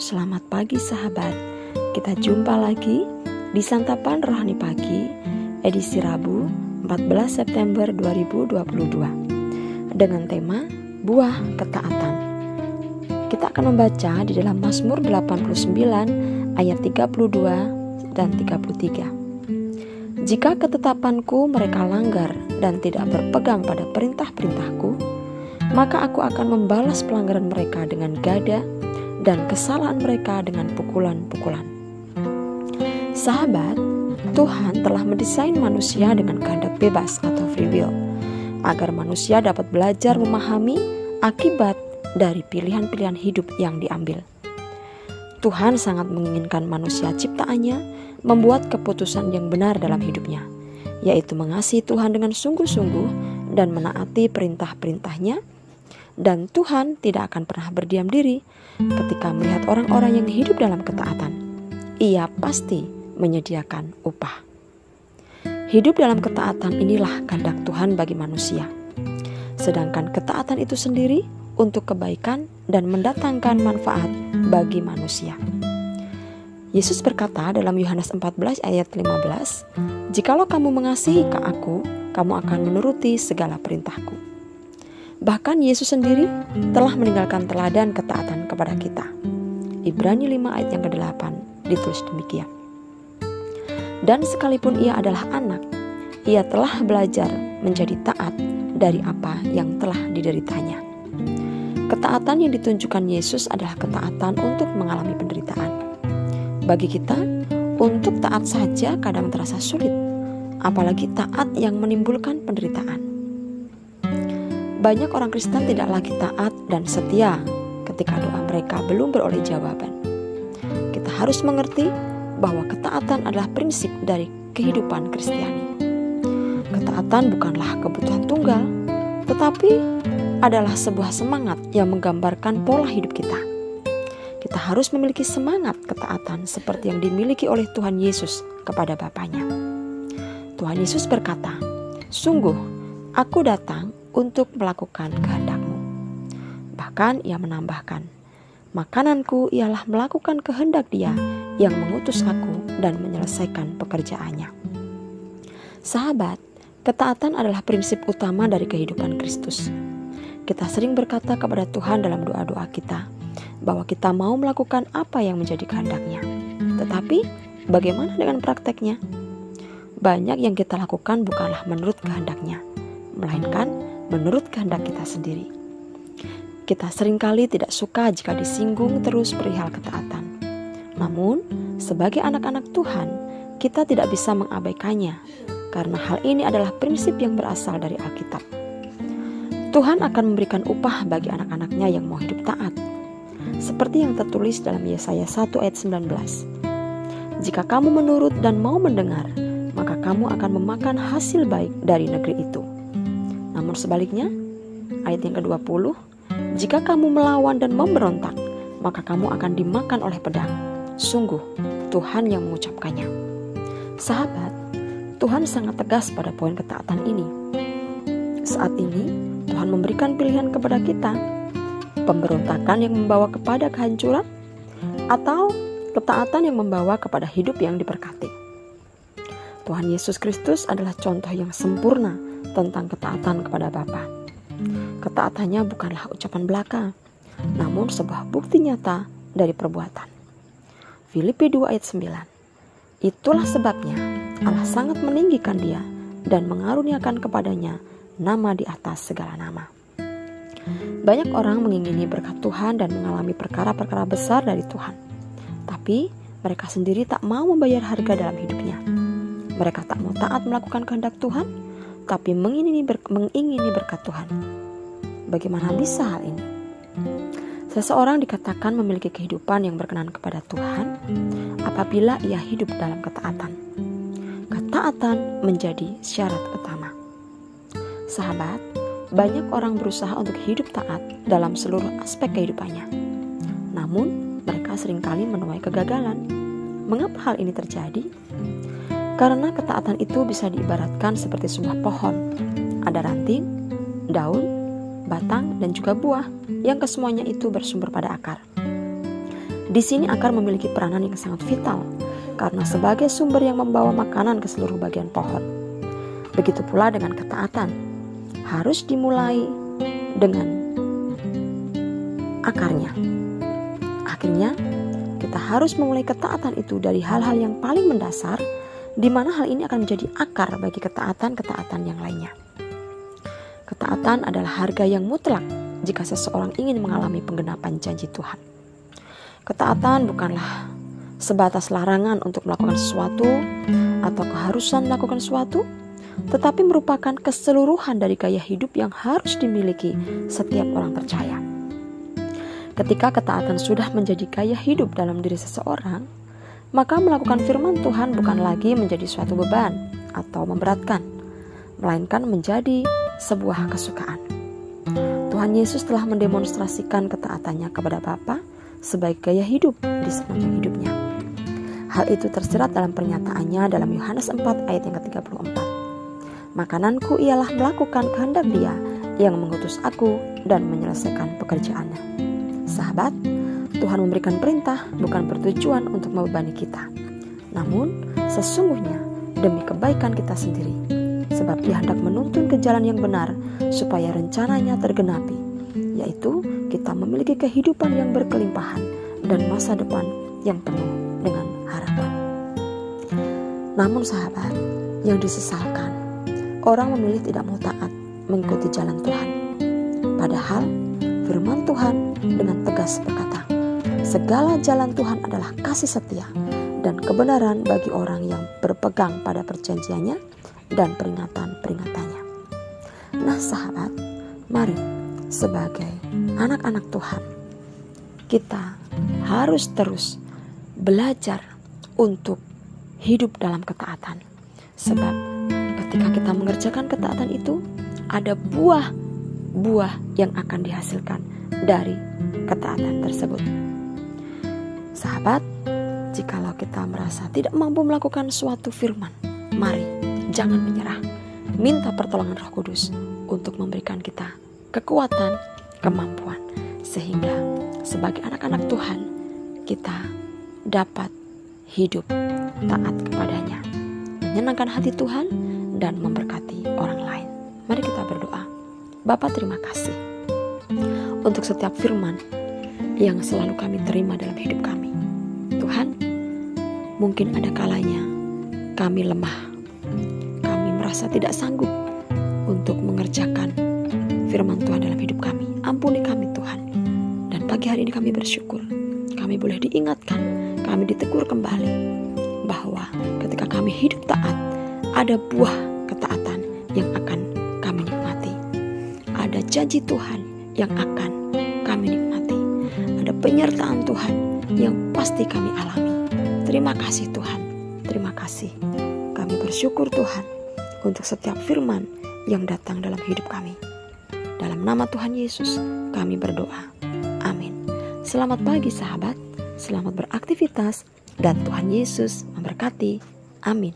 Selamat pagi sahabat. Kita jumpa lagi di Santapan Rohani Pagi, edisi Rabu 14 September 2022 dengan tema Buah Ketaatan. Kita akan membaca di dalam Mazmur 89 ayat 32 dan 33. Jika ketetapanku mereka langgar dan tidak berpegang pada perintah-perintahku, maka aku akan membalas pelanggaran mereka dengan gada dan kesalahan mereka dengan pukulan-pukulan. Sahabat, Tuhan telah mendesain manusia dengan kehendak bebas atau free will, agar manusia dapat belajar memahami akibat dari pilihan-pilihan hidup yang diambil. Tuhan sangat menginginkan manusia ciptaannya membuat keputusan yang benar dalam hidupnya, yaitu mengasihi Tuhan dengan sungguh-sungguh dan menaati perintah-perintahnya. Dan Tuhan tidak akan pernah berdiam diri ketika melihat orang-orang yang hidup dalam ketaatan. Ia pasti menyediakan upah. Hidup dalam ketaatan inilah kehendak Tuhan bagi manusia. Sedangkan ketaatan itu sendiri untuk kebaikan dan mendatangkan manfaat bagi manusia. Yesus berkata dalam Yohanes 14 ayat 15, "Jikalau kamu mengasihi aku, kamu akan menuruti segala perintahku." Bahkan Yesus sendiri telah meninggalkan teladan ketaatan kepada kita. Ibrani 5 ayat yang ke-8 ditulis demikian. Dan sekalipun ia adalah anak, ia telah belajar menjadi taat dari apa yang telah dideritanya. Ketaatan yang ditunjukkan Yesus adalah ketaatan untuk mengalami penderitaan. Bagi kita, untuk taat saja kadang terasa sulit, apalagi taat yang menimbulkan penderitaan. Banyak orang Kristen tidak lagi taat dan setia ketika doa mereka belum beroleh jawaban. Kita harus mengerti bahwa ketaatan adalah prinsip dari kehidupan Kristiani. Ketaatan bukanlah kebutuhan tunggal, tetapi adalah sebuah semangat yang menggambarkan pola hidup kita. Kita harus memiliki semangat ketaatan seperti yang dimiliki oleh Tuhan Yesus kepada Bapanya. Tuhan Yesus berkata, "Sungguh, aku datang untuk melakukan kehendak-Mu." Bahkan ia menambahkan, "Makananku ialah melakukan kehendak Dia yang mengutus aku dan menyelesaikan pekerjaannya." Sahabat, ketaatan adalah prinsip utama dari kehidupan Kristus. Kita sering berkata kepada Tuhan dalam doa-doa kita bahwa kita mau melakukan apa yang menjadi kehendak-Nya. Tetapi bagaimana dengan prakteknya? Banyak yang kita lakukan bukanlah menurut kehendak-Nya, melainkan menurut kehendak kita sendiri. Kita seringkali tidak suka jika disinggung terus perihal ketaatan. Namun, sebagai anak-anak Tuhan, kita tidak bisa mengabaikannya, karena hal ini adalah prinsip yang berasal dari Alkitab. Tuhan akan memberikan upah bagi anak-anaknya yang mau hidup taat, seperti yang tertulis dalam Yesaya 1 ayat 19. "Jika kamu menurut dan mau mendengar, maka kamu akan memakan hasil baik dari negeri itu. Namun sebaliknya," ayat yang ke-20, "jika kamu melawan dan memberontak, maka kamu akan dimakan oleh pedang. Sungguh, Tuhan yang mengucapkannya." Sahabat, Tuhan sangat tegas pada poin ketaatan ini. Saat ini, Tuhan memberikan pilihan kepada kita, pemberontakan yang membawa kepada kehancuran, atau ketaatan yang membawa kepada hidup yang diberkati. Tuhan Yesus Kristus adalah contoh yang sempurna tentang ketaatan kepada Bapa. Ketaatannya bukanlah ucapan belaka, namun sebuah bukti nyata dari perbuatan. Filipi 2 ayat 9. "Itulah sebabnya Allah sangat meninggikan Dia dan mengaruniakan kepadanya nama di atas segala nama." Banyak orang mengingini berkat Tuhan dan mengalami perkara-perkara besar dari Tuhan, tapi mereka sendiri tak mau membayar harga dalam hidupnya. Mereka tak mau taat melakukan kehendak Tuhan, tapi mengingini berkat Tuhan. Bagaimana bisa hal ini? Seseorang dikatakan memiliki kehidupan yang berkenan kepada Tuhan apabila ia hidup dalam ketaatan. Ketaatan menjadi syarat utama. Sahabat, banyak orang berusaha untuk hidup taat dalam seluruh aspek kehidupannya. Namun, mereka seringkali menuai kegagalan. Mengapa hal ini terjadi? Karena ketaatan itu bisa diibaratkan seperti sebuah pohon. Ada ranting, daun, batang, dan juga buah yang kesemuanya itu bersumber pada akar. Di sini akar memiliki peranan yang sangat vital karena sebagai sumber yang membawa makanan ke seluruh bagian pohon. Begitu pula dengan ketaatan, harus dimulai dengan akarnya. Akhirnya, kita harus memulai ketaatan itu dari hal-hal yang paling mendasar, di mana hal ini akan menjadi akar bagi ketaatan-ketaatan yang lainnya. Ketaatan adalah harga yang mutlak jika seseorang ingin mengalami penggenapan janji Tuhan. Ketaatan bukanlah sebatas larangan untuk melakukan sesuatu atau keharusan melakukan sesuatu, tetapi merupakan keseluruhan dari gaya hidup yang harus dimiliki setiap orang percaya. Ketika ketaatan sudah menjadi gaya hidup dalam diri seseorang, maka melakukan firman Tuhan bukan lagi menjadi suatu beban atau memberatkan, melainkan menjadi sebuah kesukaan. Tuhan Yesus telah mendemonstrasikan ketaatannya kepada Bapa sebagai gaya hidup di sepanjang hidupnya. Hal itu tersirat dalam pernyataannya dalam Yohanes 4 ayat yang ke-34. Makananku ialah melakukan kehendak Dia yang mengutus aku dan menyelesaikan pekerjaannya. Sahabat, Tuhan memberikan perintah bukan bertujuan untuk membebani kita, namun sesungguhnya demi kebaikan kita sendiri, sebab Dia hendak menuntun ke jalan yang benar supaya rencananya tergenapi, yaitu kita memiliki kehidupan yang berkelimpahan dan masa depan yang penuh dengan harapan. Namun sahabat, yang disesalkan, orang memilih tidak mau taat mengikuti jalan Tuhan. Padahal firman Tuhan dengan tegas berkata, segala jalan Tuhan adalah kasih setia dan kebenaran bagi orang yang berpegang pada perjanjiannya dan peringatan-peringatannya. Nah sahabat, mari sebagai anak-anak Tuhan, kita harus terus belajar untuk hidup dalam ketaatan. Sebab ketika kita mengerjakan ketaatan itu, ada buah yang akan dihasilkan dari ketaatan tersebut. Sahabat, jikalau kita merasa tidak mampu melakukan suatu firman, mari jangan menyerah. Minta pertolongan Roh Kudus untuk memberikan kita kekuatan, kemampuan, sehingga sebagai anak-anak Tuhan kita dapat hidup taat kepadanya, menyenangkan hati Tuhan dan memberkati orang lain. Mari kita berdoa. Bapa, terima kasih untuk setiap firman yang selalu kami terima dalam hidup kami. Tuhan, mungkin ada kalanya kami lemah, kami merasa tidak sanggup untuk mengerjakan firman Tuhan dalam hidup kami. Ampuni kami Tuhan. Dan pagi hari ini kami bersyukur, kami boleh diingatkan, kami ditegur kembali bahwa ketika kami hidup taat, ada buah ketaatan yang akan kami nikmati. Ada janji Tuhan yang akan kami nikmati. Ada penyertaan Tuhan yang pasti kami alami. Terima kasih Tuhan. Terima kasih. Kami bersyukur Tuhan untuk setiap firman yang datang dalam hidup kami. Dalam nama Tuhan Yesus kami berdoa. Amin. Selamat pagi sahabat. Selamat beraktivitas dan Tuhan Yesus memberkati. Amin.